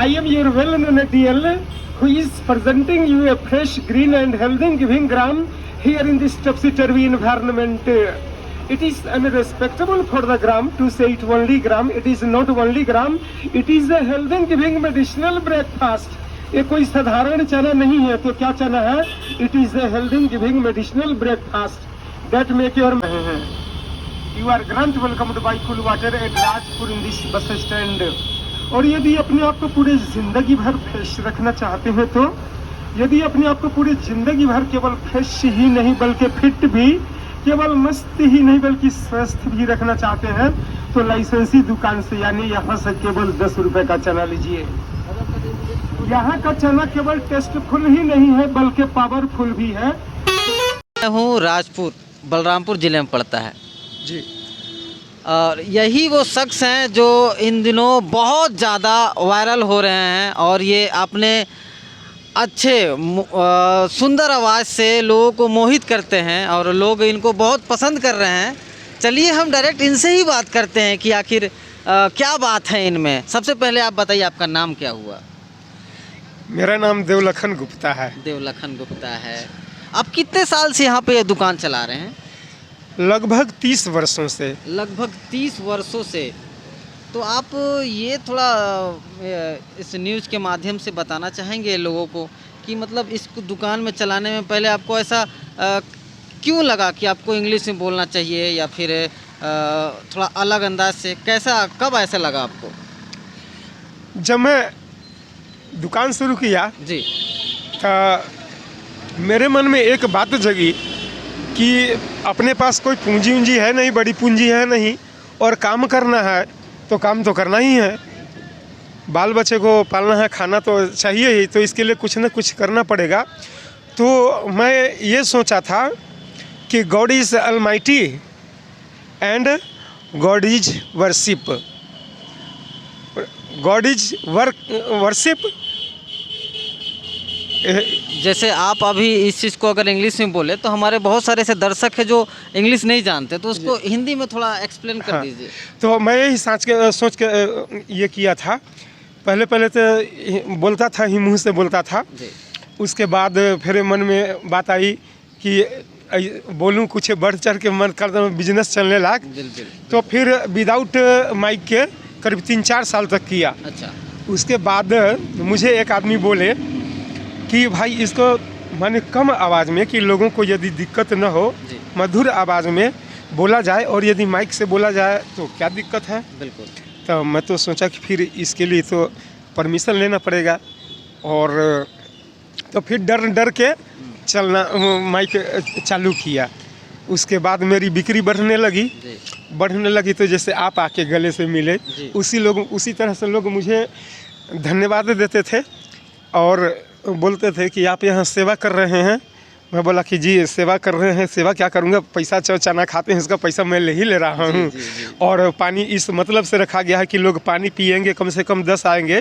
I am your well-known DL who is presenting you a fresh, green and healthy giving gram here in this topsy-turvy environment. It is unrespectable for the gram to say it only gram. It is not only gram. It is a healthy giving medicinal breakfast. ये कोई साधारण चना नहीं है, तो क्या चना है? It is a healthy giving medicinal breakfast that make your You are grant welcomed by cool water at Rajpur in this bus stand. और यदि अपने आप को पूरे जिंदगी भर फ्रेश रखना चाहते हैं, तो यदि अपने आप को पूरी जिंदगी भर केवल फ्रेश ही नहीं बल्कि फिट भी, केवल मस्त ही नहीं बल्कि स्वस्थ भी रखना चाहते हैं, तो लाइसेंसी दुकान से यानी यहाँ से केवल 10 रुपए का चना लीजिए। यहाँ का चना केवल टेस्टफुल ही नहीं है बल्कि पावरफुल भी है। मैं हूँ राजपुर, बलरामपुर जिले में पड़ता है जी। और यही वो शख्स हैं जो इन दिनों बहुत ज़्यादा वायरल हो रहे हैं और ये अपने अच्छे सुंदर आवाज़ से लोगों को मोहित करते हैं और लोग इनको बहुत पसंद कर रहे हैं। चलिए हम डायरेक्ट इनसे ही बात करते हैं कि आखिर क्या बात है इनमें। सबसे पहले आप बताइए, आपका नाम क्या हुआ? मेरा नाम देवलखन गुप्ता है। देवलखन गुप्ता है। आप कितने साल से यहाँ पे ये दुकान चला रहे हैं? लगभग 30 वर्षों से। लगभग 30 वर्षों से। तो आप ये थोड़ा इस न्यूज़ के माध्यम से बताना चाहेंगे लोगों को कि मतलब इस दुकान में चलाने में पहले आपको ऐसा क्यों लगा कि आपको इंग्लिश में बोलना चाहिए या फिर थोड़ा अलग अंदाज से, कैसा कब ऐसा लगा आपको? जब मैं दुकान शुरू किया जी, तो मेरे मन में एक बात जगी कि अपने पास कोई पूंजी उंजी है नहीं, बड़ी पूंजी है नहीं, और काम करना है तो काम तो करना ही है, बाल बच्चे को पालना है, खाना तो चाहिए ही, तो इसके लिए कुछ ना कुछ करना पड़ेगा। तो मैं ये सोचा था कि God is Almighty and God is worship, God is worship. जैसे आप अभी इस चीज़ को अगर इंग्लिश में बोले तो हमारे बहुत सारे ऐसे दर्शक हैं जो इंग्लिश नहीं जानते, तो उसको हिंदी में थोड़ा एक्सप्लेन कर दीजिए। तो मैं यही सोच के ये किया था। पहले तो बोलता था ही, मुंह से बोलता था। उसके बाद फिर मन में बात आई कि बोलूं कुछ बढ़ चढ़ के, मन कर दो बिजनेस चलने लायक। तो फिर विदाउट माइक के करीब 3-4 साल तक किया। अच्छा। उसके बाद मुझे एक आदमी बोले कि भाई इसको माने कम आवाज़ में, कि लोगों को यदि दिक्कत न हो, मधुर आवाज़ में बोला जाए, और यदि माइक से बोला जाए तो क्या दिक्कत है। बिल्कुल। तो मैं तो सोचा कि फिर इसके लिए तो परमिशन लेना पड़ेगा, और तो फिर डर के चलना माइक चालू किया। उसके बाद मेरी बिक्री बढ़ने लगी तो जैसे आप आके गले से मिले, उसी तरह से लोग मुझे धन्यवाद देते थे और बोलते थे कि आप यहाँ सेवा कर रहे हैं। मैं बोला कि जी सेवा कर रहे हैं, सेवा क्या करूँगा, पैसा चना खाते हैं, इसका पैसा मैं ले रहा हूँ। और पानी इस मतलब से रखा गया है कि लोग पानी पिएंगे, कम से कम 10 आएंगे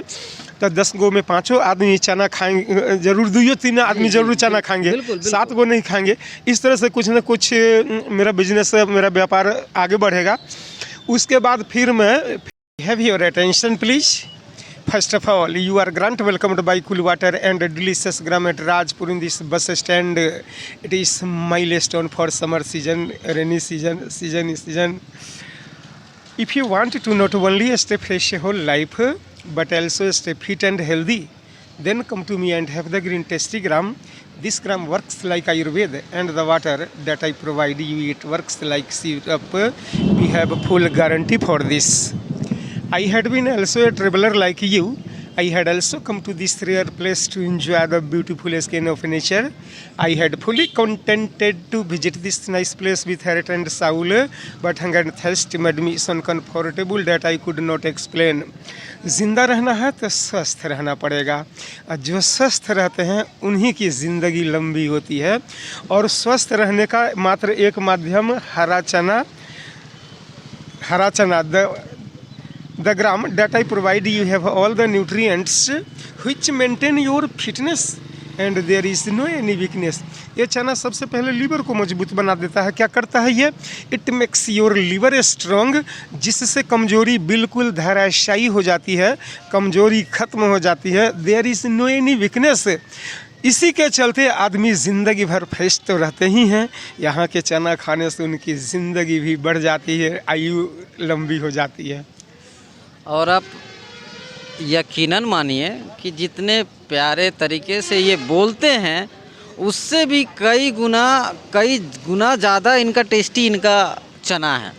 तो 10 गो में 5 आदमी चना खाएंगे, जरूर 2-3 आदमी जरूर चना खाएंगे, 7 गो नहीं खाएंगे। इस तरह से कुछ न कुछ मेरा बिजनेस, मेरा व्यापार आगे बढ़ेगा। उसके बाद फिर मैं have your attention please. First of all, you are grant welcomed by cool water and delicious gram at Rajpur in this bus stand. It is milestone for summer season, rainy season. If you want to not only stay fresh whole life, but also stay fit and healthy, then come to me and have the green tasty gram. This gram works like Ayurveda, and the water that I provide you, it works like syrup. We have full guarantee for this. I had been also a traveler like you. I had also come to this rare place to enjoy the beautiful scenery of nature. I had fully contented to visit this nice place with heart and soul, but hunger and thirst made me so uncomfortable that I could not explain. जिंदा रहना है तो स्वस्थ रहना पड़ेगा, और जो स्वस्थ रहते हैं उन्हीं की ज़िंदगी लंबी होती है। और स्वस्थ रहने का मात्र एक माध्यम हरा चना, the gram that I provide you have all the nutrients which maintain your fitness and there is no any weakness. ये चना सबसे पहले लीवर को मजबूत बना देता है। क्या करता है ये? It makes your liver strong, जिससे कमजोरी बिल्कुल धराशायी हो जाती है, कमजोरी खत्म हो जाती है। There is no any weakness. इसी के चलते आदमी ज़िंदगी भर फ्रेश तो रहते ही हैं, यहाँ के चना खाने से उनकी ज़िंदगी भी बढ़ जाती है, आयु लंबी हो जाती है। और आप यकीनन मानिए कि जितने प्यारे तरीके से ये बोलते हैं उससे भी कई गुना ज़्यादा इनका टेस्टी इनका चना है।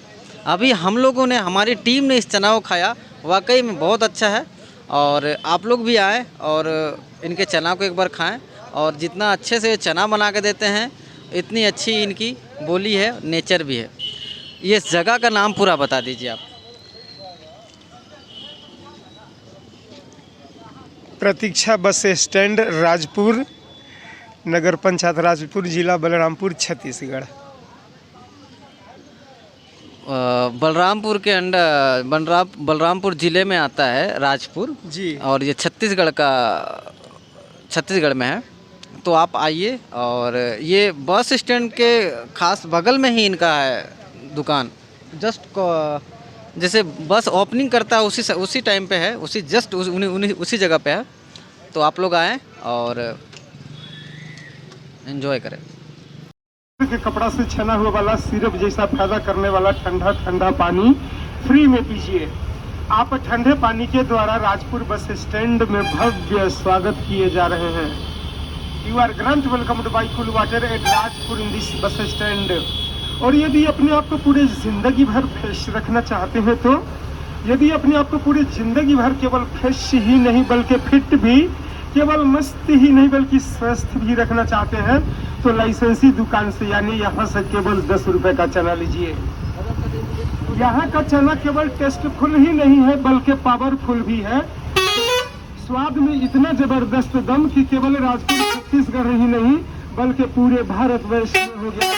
अभी हम लोगों ने, हमारी टीम ने इस चना को खाया, वाकई में बहुत अच्छा है। और आप लोग भी आए और इनके चना को एक बार खाएं। और जितना अच्छे से चना बना के देते हैं, इतनी अच्छी इनकी बोली है, नेचर भी है। ये जगह का नाम पूरा बता दीजिए आप। प्रतीक्षा बस स्टैंड, राजपुर, नगर पंचायत राजपुर, जिला बलरामपुर, छत्तीसगढ़। बलरामपुर के अंडर बलरामपुर ज़िले में आता है राजपुर जी। और ये छत्तीसगढ़ में है। तो आप आइए। और ये बस स्टैंड के खास बगल में ही इनका है दुकान। जैसे बस ओपनिंग करता है उसी टाइम पे है, उसी जगह पे है। तो आप लोग आएँ और एंजॉय करें। के कपड़ा से छना हुआ वाला सिरप जैसा फायदा करने वाला ठंडा ठंडा पानी फ्री में पीजिए। आप ठंडे पानी के द्वारा राजपुर बस स्टैंड में भव्य स्वागत किए जा रहे हैं। You are grant welcomed by cool water at Rajpur in this bus stand. और यदि अपने आप को पूरे जिंदगी भर फ्रेश रखना चाहते हैं, तो यदि अपने आप को पूरी जिंदगी भर केवल फ्रेश ही नहीं बल्कि फिट भी, केवल मस्त ही नहीं बल्कि स्वस्थ भी रखना चाहते हैं, तो लाइसेंसी दुकान से यानी यहाँ से केवल 10 रुपए का चना लीजिए। यहाँ का चना केवल टेस्टफुल ही नहीं है बल्कि पावरफुल भी है। स्वाद में इतना जबरदस्त दम कि केवल राजपुर छत्तीसगढ़ ही नहीं बल्कि पूरे भारतवर्ष में हो गया।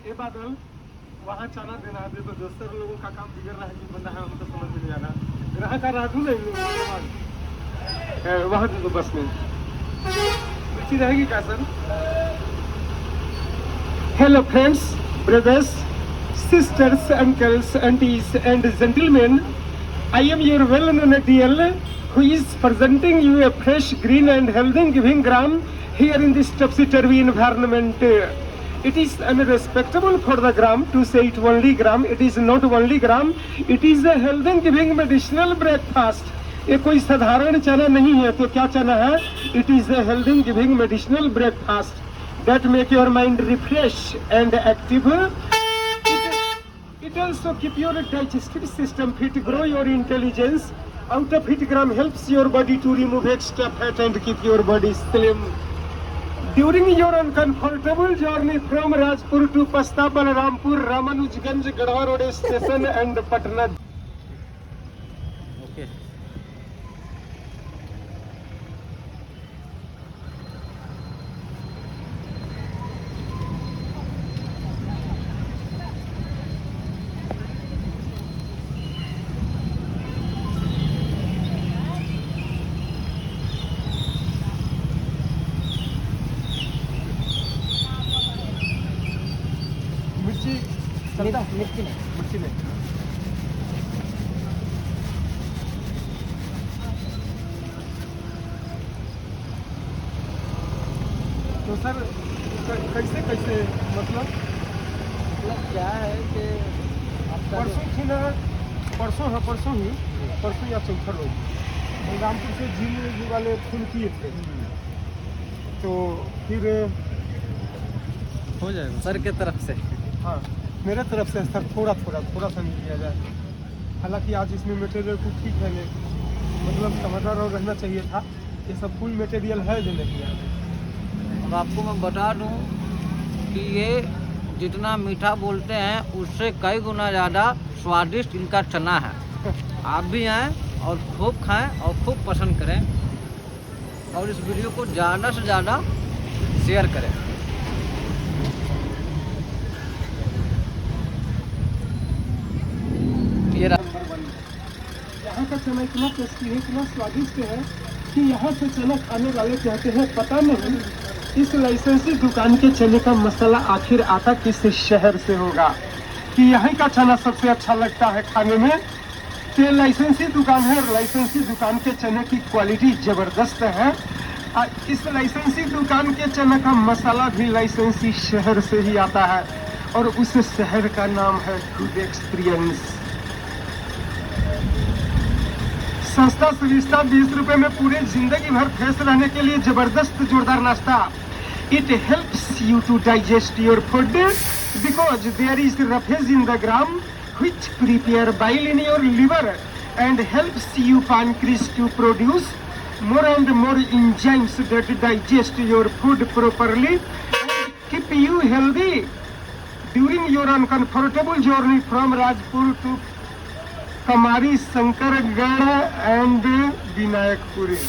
ये बादल वहाँ चना देना है, तो दोस्तों लोगों का काम बिगड़ रहा है कि बंदा है, हमको समझ में नहीं आ रहा। ग्राहक का राजू नहीं वहाँ तो बस में रुचि रहेगी क्या sir? Hello friends, brothers, sisters, uncles, aunties and gentlemen, I am your well-known DL who is presenting you a fresh, green and healthy giving gram here in this topsy-turvy environment. It is unrespectable for the gram to say it only gram. It is not only gram. It is a healthy giving medicinal breakfast. ये कोई साधारण चना नहीं है, तो क्या चना है? It is a healthy giving medicinal breakfast that make your mind refresh and active. It also keep your digestive system fit, grow your intelligence. Out of it gram helps your body to remove extra fat and keep your body slim. During your uncomfortable journey from Rajpur to Pasta Balrampur, Ramanujganj, Gadhwa Road Station and Patna. Okay. मिर्ची नहीं। तो sir कैसे मतलब क्या है कि परसों या चौथा लोग बलरामपुर से झील वाले फूल किए थे, तो फिर हो जाएगा सर के तरफ से। हाँ, मेरे तरफ से सर थोड़ा सा नहीं किया जाए। हालांकि आज इसमें मटेरियल कुछ ठीक है नहीं, मतलब समझदार और रहना चाहिए था। ये सब फुल मटेरियल है जो नहीं है। अब आपको मैं बता दूं कि ये जितना मीठा बोलते हैं उससे कई गुना ज़्यादा स्वादिष्ट इनका चना है। आप भी आएँ और खूब खाएं और खूब पसंद करें और इस वीडियो को ज़्यादा से ज़्यादा शेयर करें। यहाँ का चना इतना टेस्टी है, इतना स्वादिष्ट है कि यहाँ से चना खाने वाले कहते हैं पता नहीं इस लाइसेंसी दुकान के चने का मसाला आखिर आता किस शहर से होगा, कि यहीं का चना सबसे अच्छा लगता है खाने में। ये लाइसेंसी दुकान है और लाइसेंसी दुकान के चने की क्वालिटी जबरदस्त है। इस लाइसेंसी दुकान के चना का मसाला भी लाइसेंसी शहर से ही आता है और उस शहर का नाम है गुड एक्सपीरियंस। सस्ता सुविस्ता 20 रुपए में पूरे जिंदगी भर फ्रेश रहने के लिए जबरदस्त जोरदार नाश्ता। It helps you to digest your food because there is roughage in the gram which prepare bile in your liver and helps you pancreas to produce more and more enzymes that digest your food properly and keep you healthy during your uncomfortable journey from Rajpur to Kamari, Sankargarh and Vinayakpuri.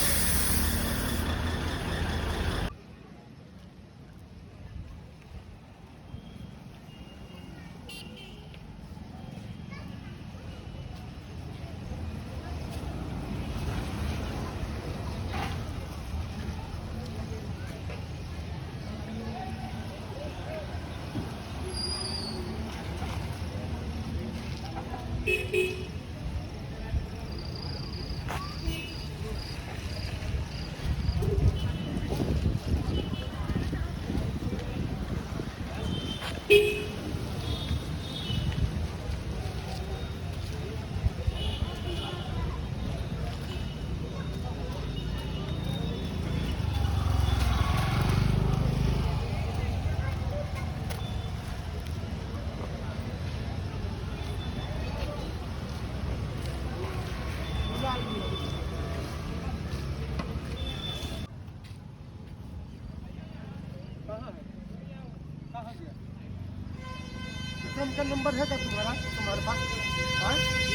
Vikram का number है क्या तुम्हारे पास? हाँ?